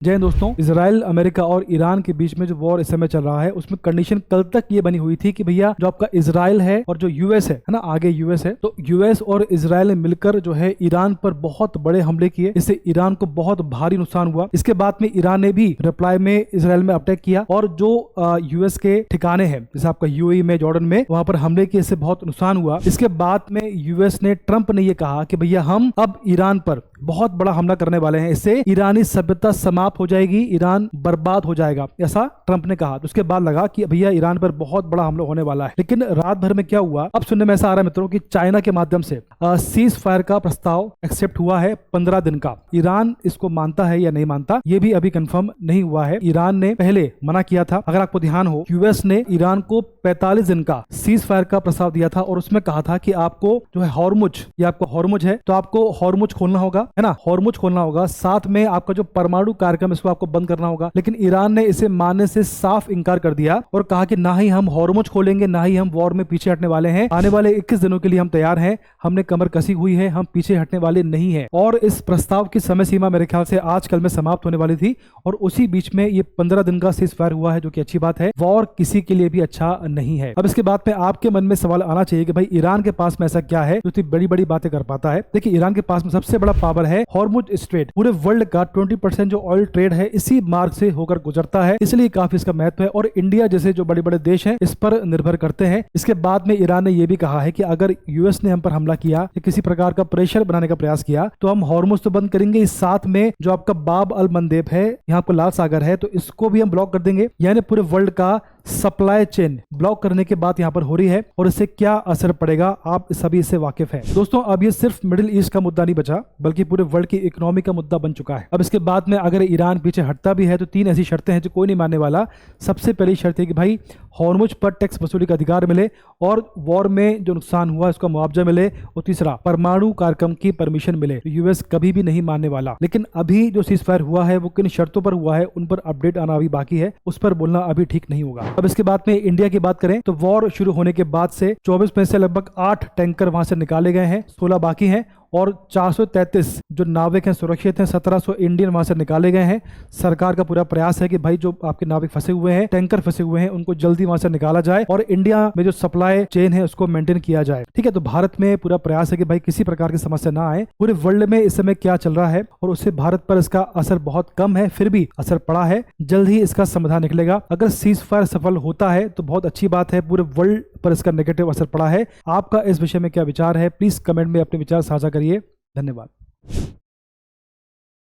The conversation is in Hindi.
जय हिंद दोस्तों। इजराइल, अमेरिका और ईरान के बीच में जो वॉर इस समय चल रहा है उसमें कंडीशन कल तक ये बनी हुई थी कि भैया जो आपका इजराइल है और जो यूएस है ना, आगे यूएस है, तो यूएस और इजराइल ने मिलकर जो है ईरान पर बहुत बड़े हमले किए, इससे ईरान को बहुत भारी नुकसान हुआ। इसके बाद में ईरान ने भी रिप्लाई में इजराइल में अटैक किया और जो यूएस के ठिकाने हैं जैसे आपका यूएई में, जॉर्डन में, वहां पर हमले किए, इससे बहुत नुकसान हुआ। इसके बाद में यूएस ने, ट्रंप ने ये कहा कि भैया हम अब ईरान पर बहुत बड़ा हमला करने वाले हैं, इससे ईरानी सभ्यता समाप्त हो जाएगी, ईरान बर्बाद हो जाएगा, ऐसा ट्रंप ने कहा। तो उसके बाद लगा कि भैया ईरान पर बहुत बड़ा हमला होने वाला है। लेकिन रात भर में क्या हुआ, अब सुनने में ऐसा आ रहा है मित्रों कि चाइना के माध्यम से सीज फायर का प्रस्ताव एक्सेप्ट हुआ है 15 दिन का। ईरान इसको मानता है या नहीं मानता ये भी अभी कंफर्म नहीं हुआ है। ईरान ने पहले मना किया था, अगर आपको ध्यान हो, यूएस ने ईरान को 45 दिन का सीज फायर का प्रस्ताव दिया था और उसमें कहा था कि आपको जो है हॉर्मुज, ये आपको हॉर्मुज है तो आपको हॉर्मुज खोलना होगा, है ना, हॉर्मुज खोलना होगा, साथ में आपका जो परमाणु कार्यक्रम इसको आपको बंद करना होगा। लेकिन ईरान ने इसे मानने से साफ इनकार कर दिया और कहा कि ना ही हम हॉर्मुज खोलेंगे, ना ही हम वॉर में पीछे हटने वाले हैं, आने वाले 21 दिनों के लिए हम तैयार हैं, हमने कमर कसी हुई है, हम पीछे हटने वाले नहीं है। और इस प्रस्ताव की समय सीमा मेरे ख्याल से आज कल में समाप्त होने वाली थी और उसी बीच में ये 15 दिन का सीज फायर हुआ है, जो कि अच्छी बात है। वॉर किसी के लिए भी अच्छा नहीं है। अब इसके बाद में आपके मन में सवाल आना चाहिए कि भाई ईरान के पास में ऐसा क्या है जो इतनी बड़ी बड़ी बातें कर पाता है। देखिए, ईरान के पास में सबसे बड़ा पावर है हॉर्मुज स्ट्रेट। पूरे वर्ल्ड का 20% जो ऑयल ट्रेड है इसी मार्ग से होकर गुजरता है, इसलिए काफी इसका महत्व है और इंडिया जैसे जो बड़े बड़े देश हैं इस पर निर्भर करते हैं। इसके बाद में ईरान ने यह भी कहा है कि अगर यूएस ने हम पर हमला किया या किसी प्रकार का प्रेशर बनाने का प्रयास किया तो हम हॉर्मुज तो बंद करेंगे, इस साथ में जो आपका बाब अल मंदेब है, यहाँ पर लाल सागर है, तो इसको भी हम ब्लॉक कर देंगे। यानी पूरे वर्ल्ड का सप्लाई चेन ब्लॉक करने की बात यहां पर हो रही है और इससे क्या असर पड़ेगा आप सभी इससे वाकिफ हैं। दोस्तों, अब ये सिर्फ मिडिल ईस्ट का मुद्दा नहीं बचा बल्कि पूरे वर्ल्ड की इकोनॉमी का मुद्दा बन चुका है। अब इसके बाद में अगर ईरान पीछे हटता भी है तो 3 ऐसी शर्तें हैं जो कोई नहीं मानने वाला। सबसे पहली शर्त है कि भाई हॉर्मुज पर टैक्स वसूली का अधिकार मिले और वॉर में जो नुकसान हुआ उसका मुआवजा मिले, और तीसरा परमाणु कार्यक्रम की परमिशन मिले। तो यूएस कभी भी नहीं मानने वाला। लेकिन अभी जो सीज फायर हुआ है वो किन शर्तों पर हुआ है उन पर अपडेट आना अभी बाकी है, उस पर बोलना अभी ठीक नहीं होगा। अब इसके बाद में इंडिया की बात करें तो वॉर शुरू होने के बाद से 24 में से लगभग 8 टैंकर वहां से निकाले गए हैं, 16 बाकी हैं और 433 जो नाविक हैं सुरक्षित हैं, 1700 इंडियन वहां से निकाले गए हैं। सरकार का पूरा प्रयास है कि भाई जो आपके नाविक फंसे हुए हैं, टैंकर फंसे हुए हैं, उनको जल्दी वहां से निकाला जाए और इंडिया में जो सप्लाई चेन है उसको मेंटेन किया जाए। ठीक है, तो भारत में पूरा प्रयास है कि भाई किसी प्रकार की समस्या ना आए। पूरे वर्ल्ड में इस समय क्या चल रहा है और उससे भारत पर इसका असर बहुत कम है, फिर भी असर पड़ा है, जल्द ही इसका समाधान निकलेगा। अगर सीज फायर सफल होता है तो बहुत अच्छी बात है, पूरे वर्ल्ड पर इसका नेगेटिव असर पड़ा है। आपका इस विषय में क्या विचार है, प्लीज कमेंट में अपने विचार साझा करिए। धन्यवाद।